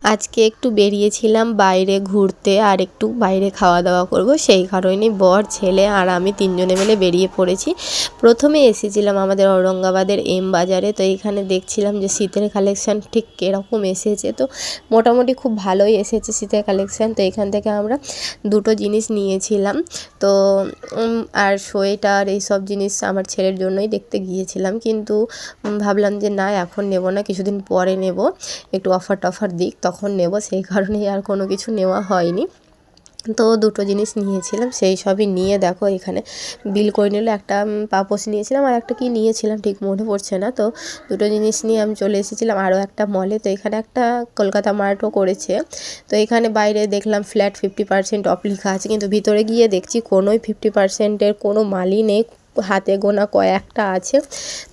আজকে একটু বেরিয়েছিলাম বাইরে ঘুরতে আর একটু বাইরে খাওয়া দাওয়া করব, সেই কারণেই বর, ছেলে আর আমি তিনজনে মিলে বেরিয়ে পড়েছি। প্রথমে এসেছিলাম আমাদের ঔরঙ্গাবাদের এম বাজারে। তো এইখানে দেখছিলাম যে শীতের কালেকশান ঠিক কীরকম এসেছে। তো মোটামুটি খুব ভালোই এসেছে শীতের কালেকশান। তো এখান থেকে আমরা দুটো জিনিস নিয়েছিলাম। তো আর সোয়েটার এইসব জিনিস আমার ছেলের জন্যই দেখতে গিয়েছিলাম, কিন্তু ভাবলাম যে না এখন নেব না, কিছুদিন পরে নেব, একটু অফার টফার দিক তখন নেব, সেই কারণেই আর কোনো কিছু নেওয়া হয়নি। তো দুটো জিনিস নিয়েছিলাম, সেই সবই নিয়ে দেখো এখানে বিল করে নিল। একটা পাপোশ নিয়েছিলাম আর একটা কি নিয়েছিলাম ঠিক মনে পড়ছে না। তো দুটো জিনিস নিয়ে আমি চলে এসেছিলাম আরও একটা মলে। তো এখানে একটা কলকাতা মার্টও করেছে। তো এখানে বাইরে দেখলাম ফ্ল্যাট 50% অফ লেখা আছে, কিন্তু ভিতরে গিয়ে দেখছি কোনোই 50%-এর কোনো মালই নেই, হাতে গোনা কয়েকটা আছে।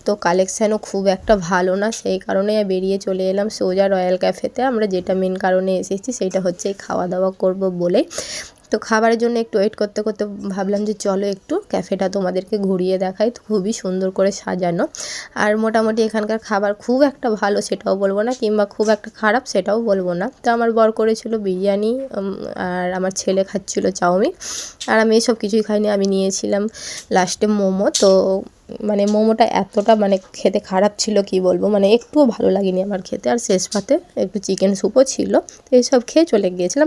তো কালেকশানও খুব একটা ভালো না, সেই কারণে বেরিয়ে চলে এলাম সোজা রয়্যাল ক্যাফেতে। আমরা যেটা মেন কারণে এসেছি সেইটা হচ্ছে খাওয়া দাওয়া করব বলে। তো খাবারের জন্য একটু ওয়েট করতে করতে ভাবলাম যে চলো একটু ক্যাফেটা তোমাদেরকে ঘুরিয়ে দেখাই। তো খুবই সুন্দর করে সাজানো, আর মোটামুটি এখানকার খাবার খুব একটা ভালো সেটাও বলবো না, কিংবা খুব একটা খারাপ সেটাও বলবো না। তো আমার বর করেছিল বিরিয়ানি, আর আমার ছেলে খাচ্ছিল চাউমিন, আর আমি এসব কিছুই খাইনি। আমি নিয়েছিলাম লাস্টে মোমো। তো মানে মোমোটা এতটা মানে খেতে খারাপ ছিল কি বলবো, মানে একটুও ভালো লাগেনি আমার খেতে। আর শেষ পাতে একটু চিকেন স্যুপও ছিল। তো এইসব খেয়ে চলে গিয়েছিলাম।